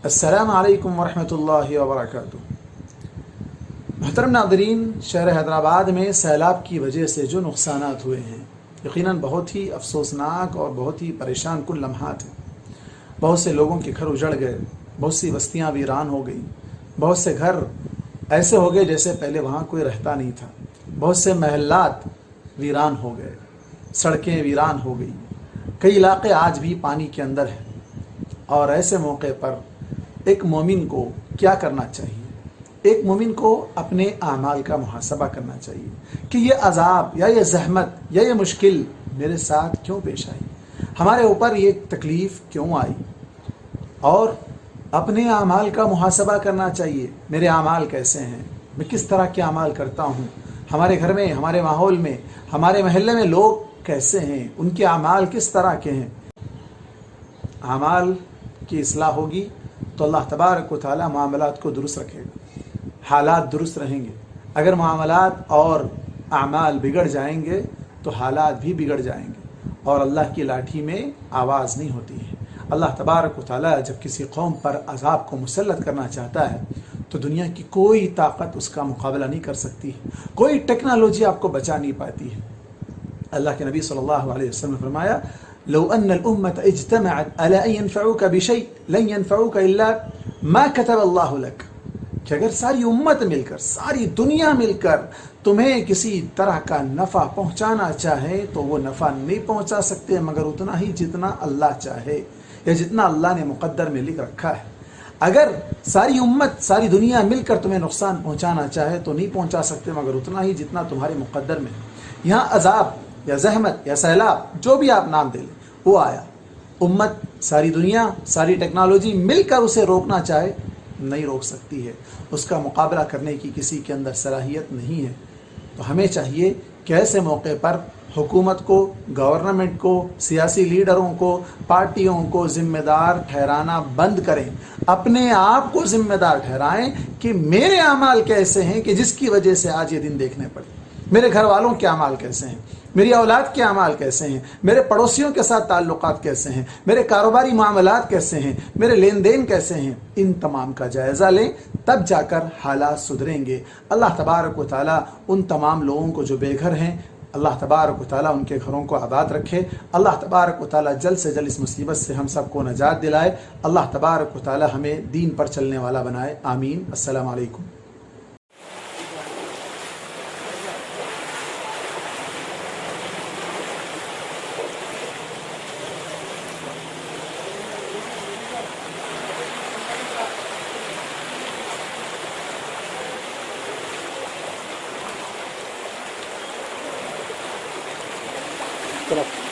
अस्सलामु अलैकुम वरहमतुल्लाहि वबरकातुहू। मोहतरम नादरीन, शहर हैदराबाद में सैलाब की वजह से जो नुकसानात हुए हैं यकीनन बहुत ही अफसोसनाक और बहुत ही परेशान कुन लम्हात हैं। बहुत से लोगों के घर उजड़ गए, बहुत सी बस्तियां वीरान हो गई, बहुत से घर ऐसे हो गए जैसे पहले वहाँ कोई रहता नहीं था, बहुत से महल्लात वीरान हो गए, सड़कें वीरान हो गई, कई इलाके आज भी पानी के अंदर हैं। और ऐसे मौके पर एक मोमिन को क्या करना चाहिए? एक मोमिन को अपने आमाल का मुहासबा करना चाहिए कि ये अजाब या ये जहमत या ये मुश्किल मेरे साथ क्यों पेश आई, हमारे ऊपर ये तकलीफ़ क्यों आई, और अपने आमाल का मुहासबा करना चाहिए। मेरे आमाल कैसे हैं, मैं किस तरह के आमाल करता हूँ, हमारे घर में, हमारे माहौल में, हमारे महल्ले में लोग कैसे हैं, उनके आमाल किस तरह के हैं। आमाल की इस्लाह होगी तो अल्लाह तबारक व तआला मामलात को दुरुस्त रखेगा, हालात दुरुस्त रहेंगे। अगर मामलात और आमाल बिगड़ जाएंगे तो हालात भी बिगड़ जाएंगे और अल्लाह की लाठी में आवाज़ नहीं होती है। अल्लाह तबारक व तआला जब किसी कौम पर अजाब को मुसल्लत करना चाहता है तो दुनिया की कोई ताकत उसका मुकाबला नहीं कर सकती है, कोई टेक्नोलॉजी आपको बचा नहीं पाती है। अल्लाह के नबी सल्लल्लाहु अलैहि वसल्लम ने फरमाया, लो अन्नल उम्मत इज्तमअत अला अन यनफऊका बिशै लन यनफऊका इल्ला मा कतब अल्लाहु लक, कि अगर सारी उम्मत मिलकर, सारी दुनिया मिलकर तुम्हें किसी तरह का नफ़ा पहुंचाना चाहे तो वो नफ़ा नहीं पहुंचा सकते मगर उतना ही जितना अल्लाह चाहे या जितना अल्लाह ने मुक़द्दर में लिख रखा है। अगर सारी उम्मत, सारी दुनिया मिलकर तुम्हें नुकसान पहुंचाना चाहे तो नहीं पहुंचा सकते मगर उतना ही जितना तुम्हारे मुक़द्दर में। यहाँ अजाब या जहमत या सैलाब, जो भी आप नाम दे लें, वो आया, उम्मत, सारी दुनिया, सारी टेक्नोलॉजी मिलकर उसे रोकना चाहे नहीं रोक सकती है, उसका मुकाबला करने की किसी के अंदर सलाहियत नहीं है। तो हमें चाहिए कि ऐसे मौके पर हुकूमत को, गवर्नमेंट को, सियासी लीडरों को, पार्टियों को ज़िम्मेदार ठहराना बंद करें, अपने आप को ज़िम्मेदार ठहराएं कि मेरे अमाल कैसे हैं कि जिसकी वजह से आज ये दिन देखने पड़े, मेरे घर वालों के अमाल कैसे हैं, मेरी औलाद के अमाल कैसे हैं, मेरे पड़ोसियों के साथ ताल्लुकात कैसे हैं, मेरे कारोबारी मामलात कैसे हैं, मेरे लेन देन कैसे हैं। इन तमाम का जायज़ा लें, तब जाकर हालात सुधरेंगे। अल्लाह तबारक व तआला उन तमाम लोगों को जो बेघर हैं, अल्लाह तबारक व तआला उनके घरों को आबाद रखे। अल्लाह तबारक व तआला जल्द से जल्द इस मुसीबत से हम सबको नजात दिलाए। अल्लाह तबारक व तआला हमें दीन पर चलने वाला बनाए। आमीन। अस्सलामु अलैकुम। तरफ